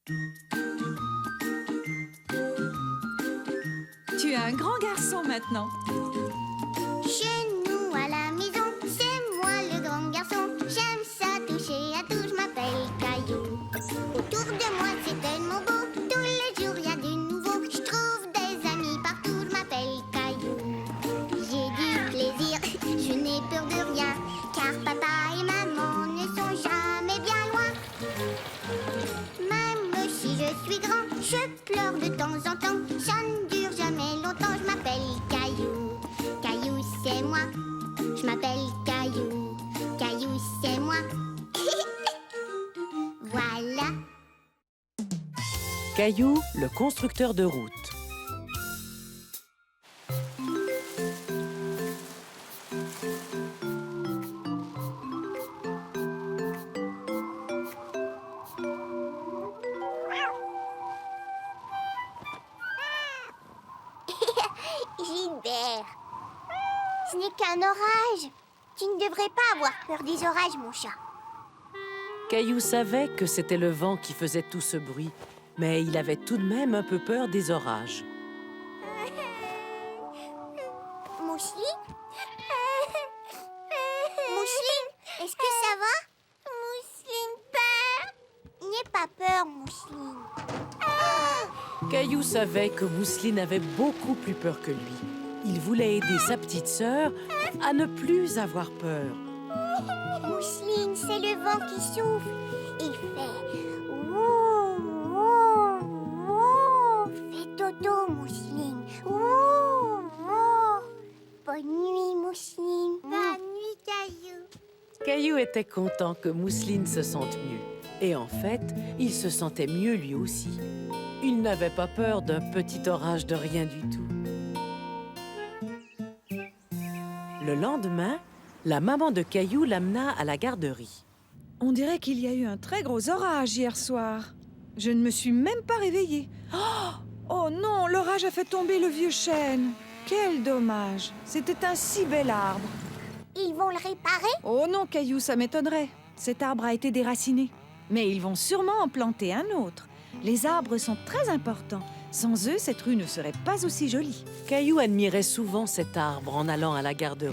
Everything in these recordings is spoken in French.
Tu es un grand garçon maintenant. Chez nous à la maison, c'est moi le grand garçon. J'aime ça toucher à tout, je m'appelle Caillou. Autour de moi c'est tellement beau, tous les jours il y a du nouveau. Je trouve des amis partout, je m'appelle Caillou. J'ai du plaisir, je n'ai peur de rien, car papa et maman ne sont jamais bien loin. Même si je suis grand, je pleure de temps en temps. Ça ne dure jamais longtemps, je m'appelle Caillou. Caillou, c'est moi. Je m'appelle Caillou. Caillou, c'est moi. Voilà. Caillou, le constructeur de route. Gilbert, ce n'est qu'un orage. Tu ne devrais pas avoir peur des orages, mon chat. Caillou savait que c'était le vent qui faisait tout ce bruit, mais il avait tout de même un peu peur des orages. Mousseline Mousseline, est-ce que ça va? Mousseline, peur. N'aie pas peur, Mousseline. Caillou savait que Mousseline avait beaucoup plus peur que lui. Il voulait aider sa petite sœur à ne plus avoir peur. Mousseline, c'est le vent qui souffle. Il fait ouh, ouh, ouh. Fais dodo, Mousseline. Ouh, ouh. Bonne nuit, Mousseline. Bonne nuit, Caillou. Caillou était content que Mousseline se sente mieux. Et en fait, il se sentait mieux lui aussi. Il n'avait pas peur d'un petit orage de rien du tout. Le lendemain, la maman de Caillou l'amena à la garderie. On dirait qu'il y a eu un très gros orage hier soir. Je ne me suis même pas réveillée. Oh non, l'orage a fait tomber le vieux chêne. Quel dommage. C'était un si bel arbre. Ils vont le réparer? Oh non, Caillou, ça m'étonnerait. Cet arbre a été déraciné. Mais ils vont sûrement en planter un autre. Les arbres sont très importants. Sans eux, cette rue ne serait pas aussi jolie. Caillou admirait souvent cet arbre en allant à la garderie.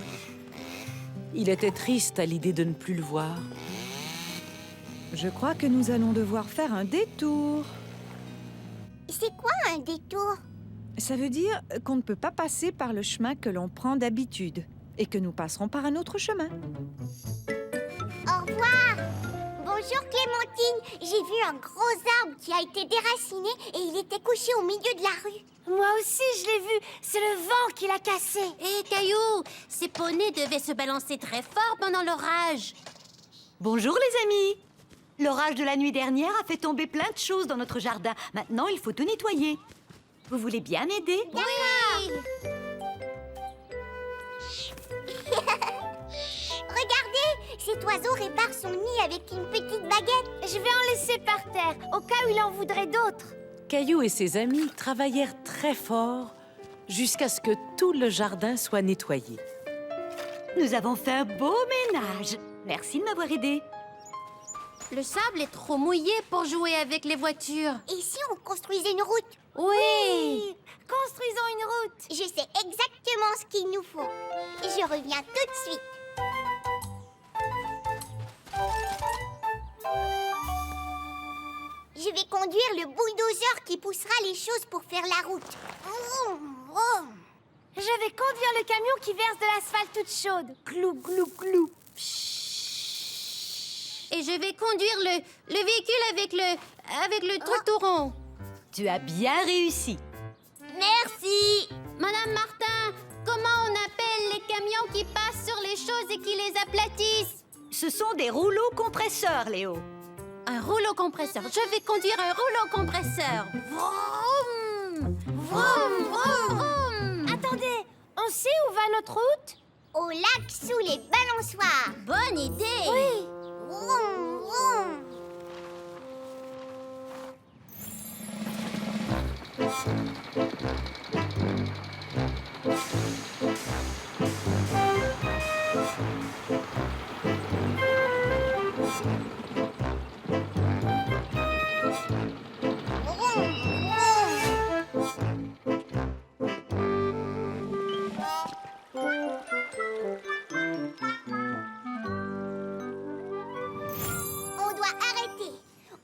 Il était triste à l'idée de ne plus le voir. Je crois que nous allons devoir faire un détour. C'est quoi un détour? Ça veut dire qu'on ne peut pas passer par le chemin que l'on prend d'habitude et que nous passerons par un autre chemin. Au revoir. Bonjour Clémentine, j'ai vu un gros arbre qui a été déraciné et il était couché au milieu de la rue. Moi aussi, je l'ai vu. C'est le vent qui l'a cassé. Hé, Caillou, ces poneys devaient se balancer très fort pendant l'orage. Bonjour les amis. L'orage de la nuit dernière a fait tomber plein de choses dans notre jardin. Maintenant, il faut tout nettoyer. Vous voulez bien m'aider? Oui. Regardez, cet oiseau répare son nid avec une petite baguette. Je vais en laisser par terre, au cas où il en voudrait d'autres. Caillou et ses amis travaillèrent très fort jusqu'à ce que tout le jardin soit nettoyé. Nous avons fait un beau ménage. Merci de m'avoir aidé. Le sable est trop mouillé pour jouer avec les voitures. Et si on construisait une route? Oui. Construisons une route. Je sais exactement ce qu'il nous faut. Je reviens tout de suite. Je vais conduire le bulldozer qui poussera les choses pour faire la route. Vroom, vroom. Je vais conduire le camion qui verse de l'asphalte toute chaude. Glou, glou, glou. Et je vais conduire le véhicule avec le truc tout rond. Tu as bien réussi. Merci. Madame Martin, comment on appelle les camions qui passent sur les choses et qui les aplatissent? Ce sont des rouleaux compresseurs, Léo. Un rouleau compresseur. Je vais conduire un rouleau compresseur. Vroom, vroom, vroom, vroom. Attendez, on sait où va notre route? Au lac sous les balançoires. Bonne idée. Oui. Vroom, vroom.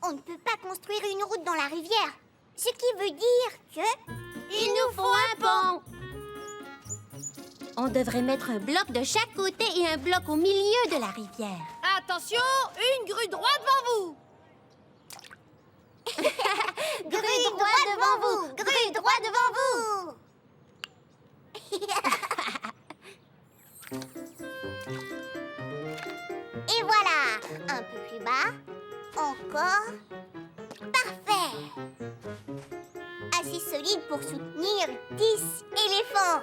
on ne peut pas construire une route dans la rivière. Ce qui veut dire que... Il nous faut un pont. On devrait mettre un bloc de chaque côté et un bloc au milieu de la rivière. Attention, une grue droite devant vous. Grue droit devant vous! Grue droit devant vous! Et voilà! Un peu plus bas. Encore. Parfait! Assez solide pour soutenir 10 éléphants.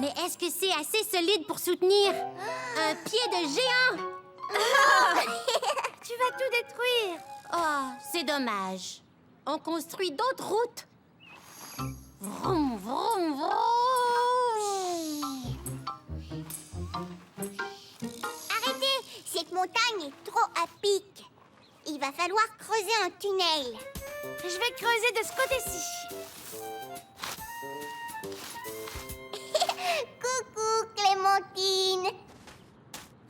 Mais est-ce que c'est assez solide pour soutenir un pied de géant? Tu vas tout détruire. Oh, c'est dommage. On construit d'autres routes. Vroom, vroom, vroom. Arrêtez! Cette montagne est trop à pic. Il va falloir creuser un tunnel. Je vais creuser de ce côté-ci. Coucou, Clémentine!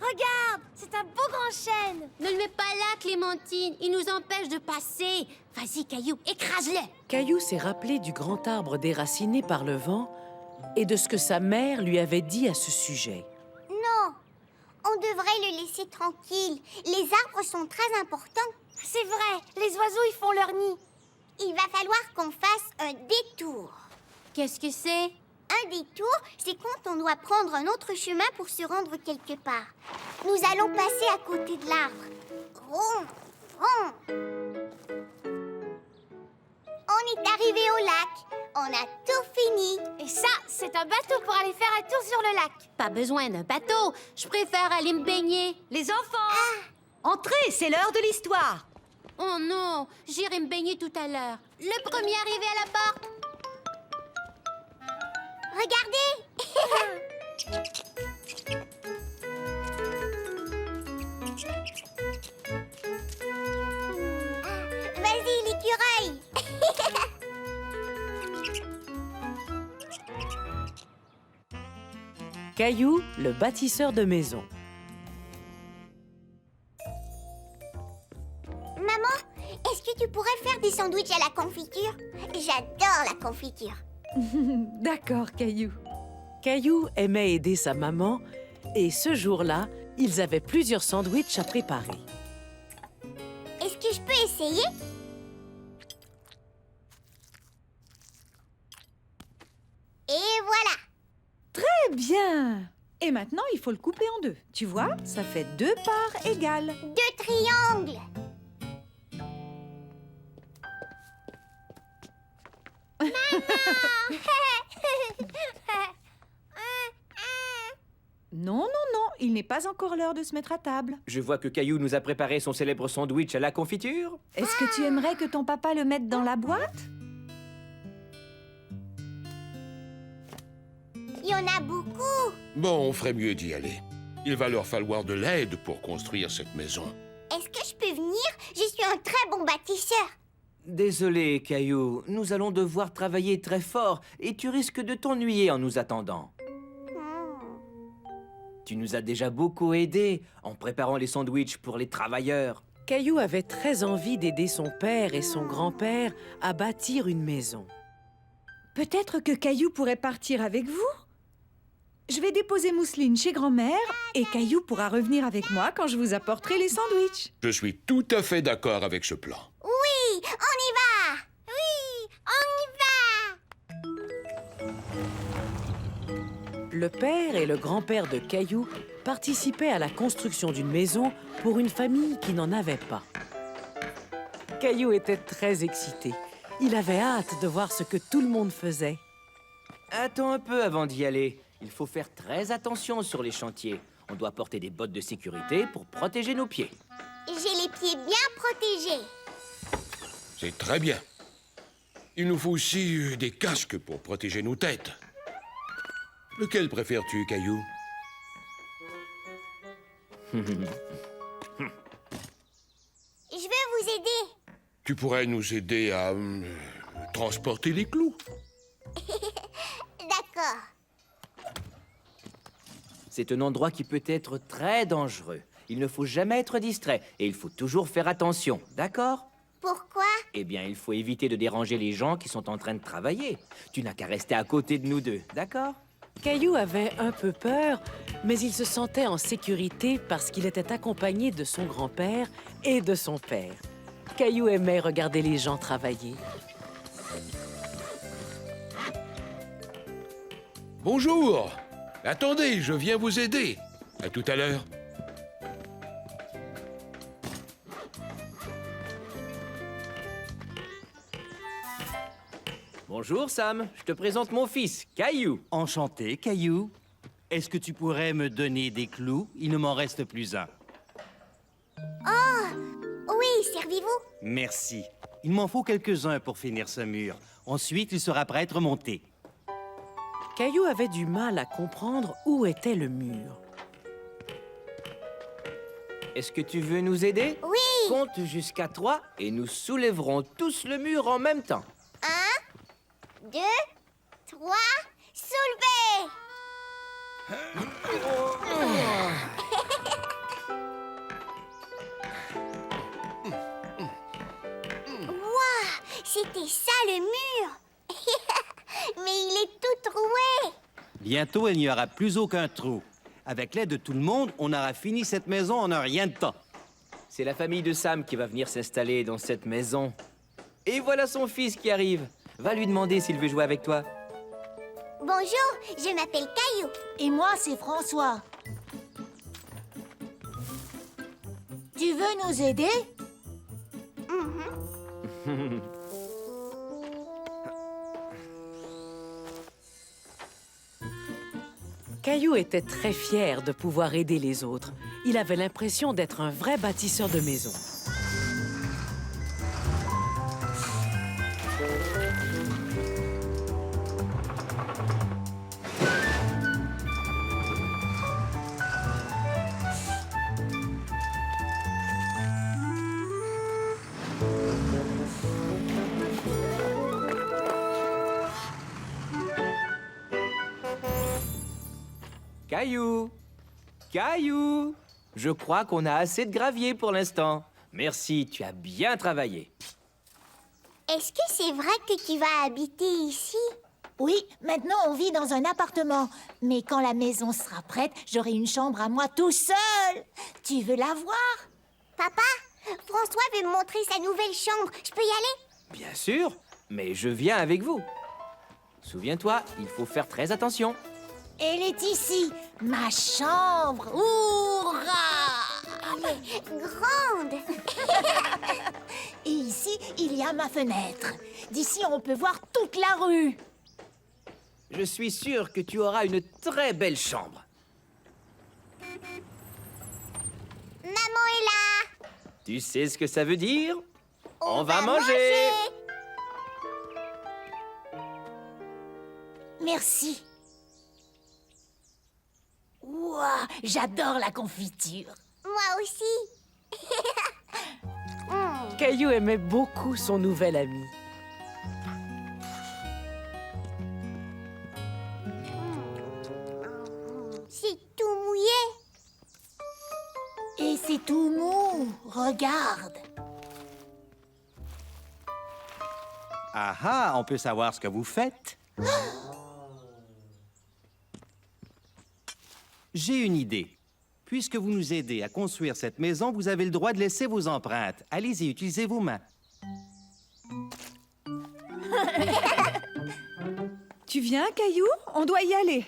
Regarde, c'est un beau grand chêne. Ne le mets pas là, Clémentine. Il nous empêche de passer. Vas-y, Caillou, écrase-le. Caillou s'est rappelé du grand arbre déraciné par le vent et de ce que sa mère lui avait dit à ce sujet. Non, on devrait le laisser tranquille. Les arbres sont très importants. C'est vrai, les oiseaux, ils font leur nid. Il va falloir qu'on fasse un détour. Qu'est-ce que c'est? Un détour, c'est quand on doit prendre un autre chemin pour se rendre quelque part. Nous allons passer à côté de l'arbre. Rond, rond. On est arrivé au lac. On a tout fini. Et ça, c'est un bateau pour aller faire un tour sur le lac. Pas besoin d'un bateau. Je préfère aller me baigner. Les enfants, entrez, c'est l'heure de l'histoire. Oh non, j'irai me baigner tout à l'heure. Le premier arrivé à la porte. Regardez. Vas-y, l'écureuil. Caillou, le bâtisseur de maisons. Maman, est-ce que tu pourrais faire des sandwichs à la confiture? J'adore la confiture. D'accord, Caillou. Caillou aimait aider sa maman et ce jour-là, ils avaient plusieurs sandwichs à préparer. Est-ce que je peux essayer? Et voilà. Très bien. Et maintenant, il faut le couper en deux. Tu vois, ça fait 2 parts égales. 2 triangles. Non, non, non, il n'est pas encore l'heure de se mettre à table. Je vois que Caillou nous a préparé son célèbre sandwich à la confiture. Est-ce que tu aimerais que ton papa le mette dans la boîte? Il y en a beaucoup. Bon, on ferait mieux d'y aller. Il va leur falloir de l'aide pour construire cette maison. Est-ce que je peux venir? Je suis un très bon bâtisseur. Désolé, Caillou, nous allons devoir travailler très fort et tu risques de t'ennuyer en nous attendant. Tu nous as déjà beaucoup aidés en préparant les sandwichs pour les travailleurs. Caillou avait très envie d'aider son père et son grand-père à bâtir une maison. Peut-être que Caillou pourrait partir avec vous? Je vais déposer Mousseline chez grand-mère et Caillou pourra revenir avec moi quand je vous apporterai les sandwichs. Je suis tout à fait d'accord avec ce plan. Oui, on y va. Oui, on y va. Le père et le grand-père de Caillou participaient à la construction d'une maison pour une famille qui n'en avait pas. Caillou était très excité. Il avait hâte de voir ce que tout le monde faisait. Attends un peu avant d'y aller. Il faut faire très attention sur les chantiers. On doit porter des bottes de sécurité pour protéger nos pieds. J'ai les pieds bien protégés. C'est très bien. Il nous faut aussi des casques pour protéger nos têtes. Lequel préfères-tu, Caillou? Je veux vous aider. Tu pourrais nous aider à transporter les clous. D'accord. C'est un endroit qui peut être très dangereux. Il ne faut jamais être distrait et il faut toujours faire attention, d'accord? Pourquoi? Eh bien, il faut éviter de déranger les gens qui sont en train de travailler. Tu n'as qu'à rester à côté de nous deux, d'accord? Caillou avait un peu peur, mais il se sentait en sécurité parce qu'il était accompagné de son grand-père et de son père. Caillou aimait regarder les gens travailler. Bonjour. Attendez, je viens vous aider. À tout à l'heure. Bonjour, Sam. Je te présente mon fils, Caillou. Enchanté, Caillou. Est-ce que tu pourrais me donner des clous? Il ne m'en reste plus un. Oui, servez-vous. Merci. Il m'en faut quelques-uns pour finir ce mur. Ensuite, il sera prêt à être monté. Caillou avait du mal à comprendre où était le mur. Est-ce que tu veux nous aider? Oui. Compte jusqu'à 3 et nous soulèverons tous le mur en même temps. 1, 2, 3, soulevez! Waouh, c'était ça le mur! Mais il est tout troué! Bientôt, il n'y aura plus aucun trou. Avec l'aide de tout le monde, on aura fini cette maison en un rien de temps. C'est la famille de Sam qui va venir s'installer dans cette maison. Et voilà son fils qui arrive. Va lui demander s'il veut jouer avec toi. Bonjour, je m'appelle Caillou. Et moi, c'est François. Tu veux nous aider? Caillou était très fier de pouvoir aider les autres. Il avait l'impression d'être un vrai bâtisseur de maisons. Caillou! Caillou! Je crois qu'on a assez de gravier pour l'instant. Merci, tu as bien travaillé. Est-ce que c'est vrai que tu vas habiter ici? Oui, maintenant on vit dans un appartement. Mais quand la maison sera prête, j'aurai une chambre à moi tout seul. Tu veux la voir? Papa, François veut me montrer sa nouvelle chambre. Je peux y aller? Bien sûr, mais je viens avec vous. Souviens-toi, il faut faire très attention. Elle est ici, ma chambre. Hourra! Elle est grande. Et ici, il y a ma fenêtre. D'ici, on peut voir toute la rue. Je suis sûr que tu auras une très belle chambre. Maman est là. Tu sais ce que ça veut dire? On va manger. Merci. Ouah, j'adore la confiture. Moi aussi. Caillou aimait beaucoup son nouvel ami. C'est tout mouillé. Et c'est tout mou. Regarde. Ah ah, on peut savoir ce que vous faites? J'ai une idée. Puisque vous nous aidez à construire cette maison, vous avez le droit de laisser vos empreintes. Allez-y, utilisez vos mains. Tu viens, Caillou? On doit y aller.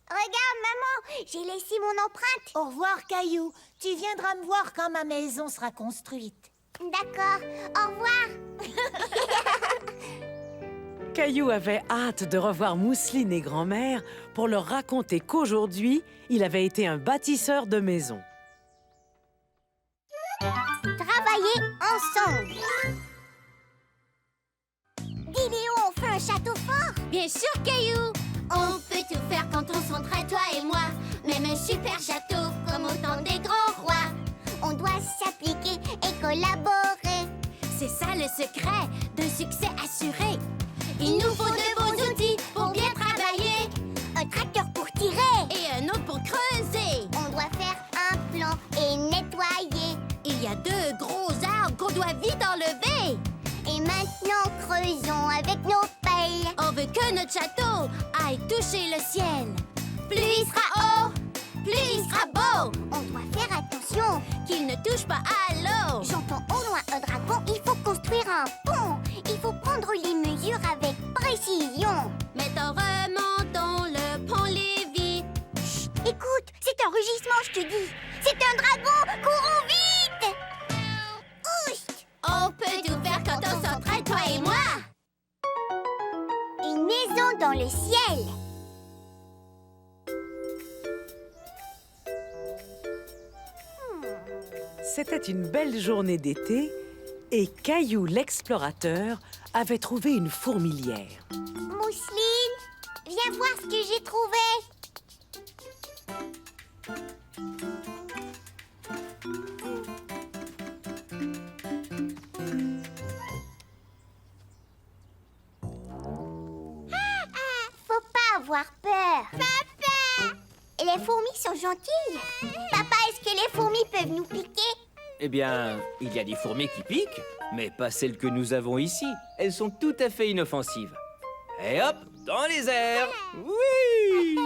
Regarde, maman, j'ai laissé mon empreinte. Au revoir, Caillou. Tu viendras me voir quand ma maison sera construite. D'accord, au revoir. Caillou avait hâte de revoir Mousseline et grand-mère pour leur raconter qu'aujourd'hui, il avait été un bâtisseur de maisons. Travailler ensemble. Dis Léo, on fait un château fort. Bien sûr, Caillou. On peut tout faire quand on s'entraide, toi et moi. Même un super château, comme au temps des grands rois. On doit s'appliquer et collaborer. C'est ça le secret d'un succès assuré. Il nous faut de bons outils pour bien travailler. Un tracteur pour tirer. Et un autre pour creuser. On doit faire un plan et nettoyer. Il y a 2 gros arbres qu'on doit vite enlever. Et maintenant, creusons avec nos pelles. On veut que notre château aille toucher le ciel. Plus il sera haut, plus il sera beau. On doit faire attention. Qu'il ne touche pas à l'eau. J'entends au loin un dragon. Il faut construire un pont. Il faut prendre les mesures avec précision. Maintenant remontons le pont Lévis. Chut, écoute, c'est un rugissement, je te dis. C'est un dragon. Courons vite. Oust. On peut tout faire quand on s'entraide, toi et moi. Une maison dans le ciel. C'était une belle journée d'été et Caillou l'explorateur avait trouvé une fourmilière. Mousseline, viens voir ce que j'ai trouvé. Faut pas avoir peur. Papa! Les fourmis sont gentilles. Papa, est-ce que les fourmis peuvent nous piquer? Eh bien, il y a des fourmis qui piquent, mais pas celles que nous avons ici. Elles sont tout à fait inoffensives. Et hop, dans les airs. Oui!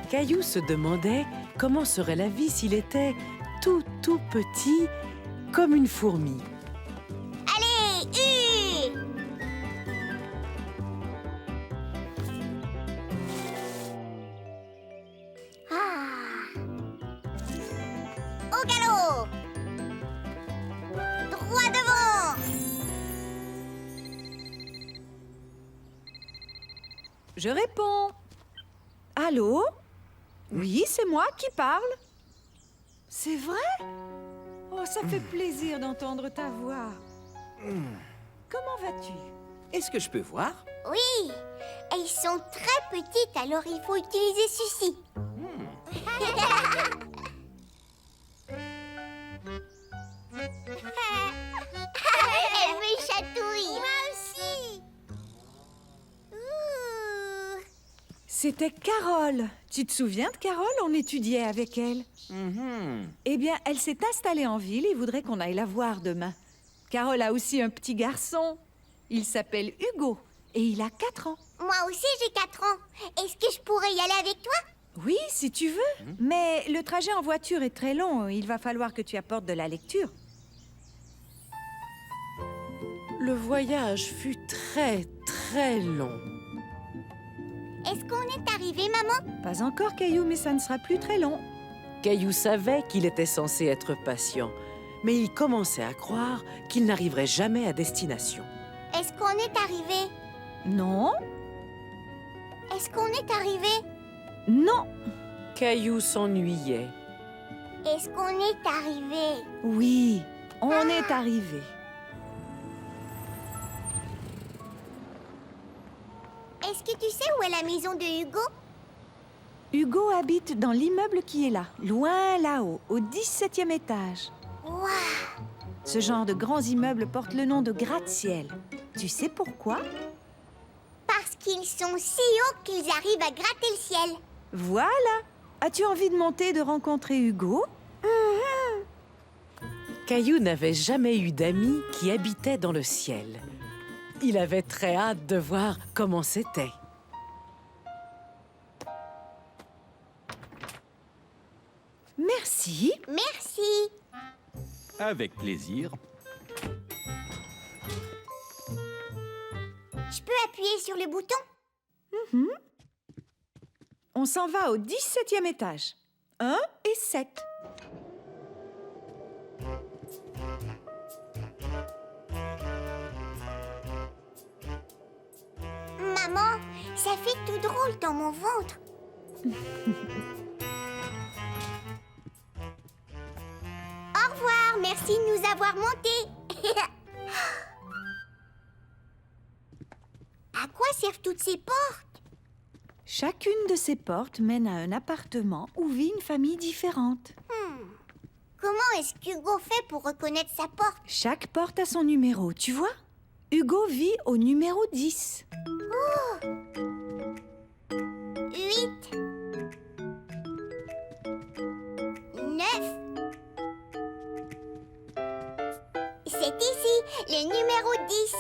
Caillou se demandait comment serait la vie s'il était tout petit comme une fourmi. Allez, au galop. Droit devant. Je réponds. Allô? Oui, c'est moi qui parle. C'est vrai? Oh, ça fait plaisir d'entendre ta voix. Comment vas-tu? Est-ce que je peux voir? Oui, elles sont très petites, alors il faut utiliser ceci. Elle me chatouille. Moi aussi. C'était Carole. Tu te souviens de Carole? On étudiait avec elle. Eh bien, elle s'est installée en ville et voudrait qu'on aille la voir demain. Carole a aussi un petit garçon. Il s'appelle Hugo et il a 4 ans. Moi aussi, j'ai 4 ans. Est-ce que je pourrais y aller avec toi? Oui, si tu veux. Mais le trajet en voiture est très long. Il va falloir que tu apportes de la lecture. Le voyage fut très long. Est-ce qu'on est arrivé, maman? Pas encore, Caillou, mais ça ne sera plus très long. Caillou savait qu'il était censé être patient, mais il commençait à croire qu'il n'arriverait jamais à destination. Est-ce qu'on est arrivé? Non, Est-ce qu'on est arrivé? non, Caillou s'ennuyait. Est-ce qu'on est arrivé? oui, on est arrivé. Est-ce que tu sais où est la maison de Hugo? Hugo habite dans l'immeuble qui est là, loin là-haut, au 17e étage. Waouh! Ce genre de grands immeubles porte le nom de gratte-ciel. Tu sais pourquoi? Parce qu'ils sont si hauts qu'ils arrivent à gratter le ciel. Voilà. As-tu envie de monter et de rencontrer Hugo? Caillou n'avait jamais eu d'amis qui habitaient dans le ciel. Il avait très hâte de voir comment c'était. Merci. Merci. Avec plaisir. Je peux appuyer sur le bouton? On s'en va au 17e étage. 1 et 7. Maman, ça fait tout drôle dans mon ventre. Au revoir, merci de nous avoir montés. À quoi servent toutes ces portes? Chacune de ces portes mène à un appartement où vit une famille différente. Comment est-ce qu'Hugo fait pour reconnaître sa porte? Chaque porte a son numéro, tu vois? Hugo vit au numéro 10. 8 9 C'est ici, le numéro 10.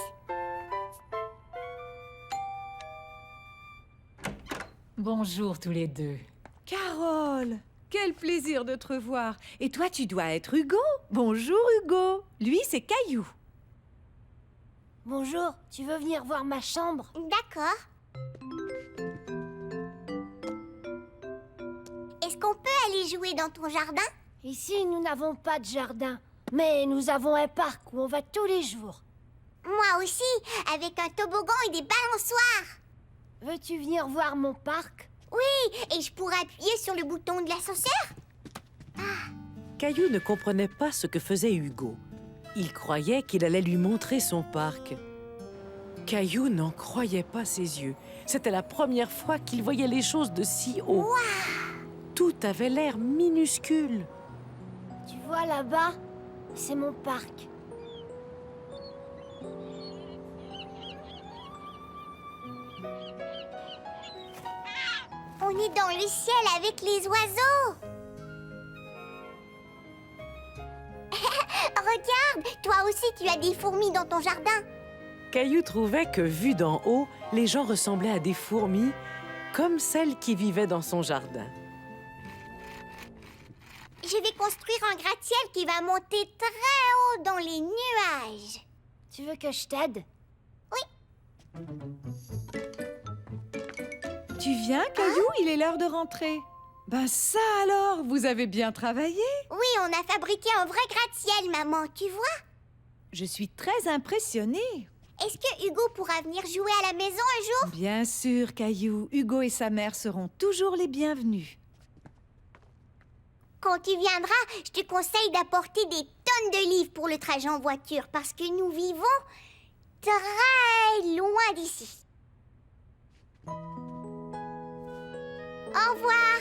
Bonjour tous les deux. Carole, quel plaisir de te revoir. Et toi, tu dois être Hugo. Bonjour Hugo. Lui, c'est Caillou. Bonjour, tu veux venir voir ma chambre? D'accord. Est-ce qu'on peut aller jouer dans ton jardin? Ici, nous n'avons pas de jardin, mais nous avons un parc où on va tous les jours. Moi aussi, avec un toboggan et des balançoires. Veux-tu venir voir mon parc? Oui, et je pourrais appuyer sur le bouton de l'ascenseur? Caillou ne comprenait pas ce que faisait Hugo. Il croyait qu'il allait lui montrer son parc. Caillou n'en croyait pas ses yeux. C'était la première fois qu'il voyait les choses de si haut. Tout avait l'air minuscule. Tu vois là-bas? C'est mon parc. On est dans le ciel avec les oiseaux. Regarde, toi aussi tu as des fourmis dans ton jardin. Caillou trouvait que, vu d'en haut, les gens ressemblaient à des fourmis, comme celles qui vivaient dans son jardin. Je vais construire un gratte-ciel qui va monter très haut dans les nuages. Tu veux que je t'aide? Tu viens, Caillou? Il est l'heure de rentrer. Ben ça alors, vous avez bien travaillé. Oui, on a fabriqué un vrai gratte-ciel, maman, tu vois? Je suis très impressionnée. Est-ce que Hugo pourra venir jouer à la maison un jour? Bien sûr, Caillou. Hugo et sa mère seront toujours les bienvenus. Quand tu viendras, je te conseille d'apporter des tonnes de livres pour le trajet en voiture parce que nous vivons très loin d'ici. Au revoir.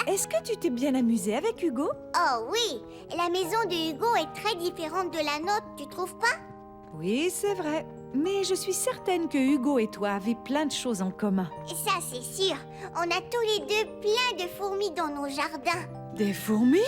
Est-ce que tu t'es bien amusé avec Hugo? Oh oui, la maison de Hugo est très différente de la nôtre, tu trouves pas? Oui, c'est vrai. Mais je suis certaine que Hugo et toi avez plein de choses en commun. Ça, c'est sûr. On a tous les deux plein de fourmis dans nos jardins. Des fourmis?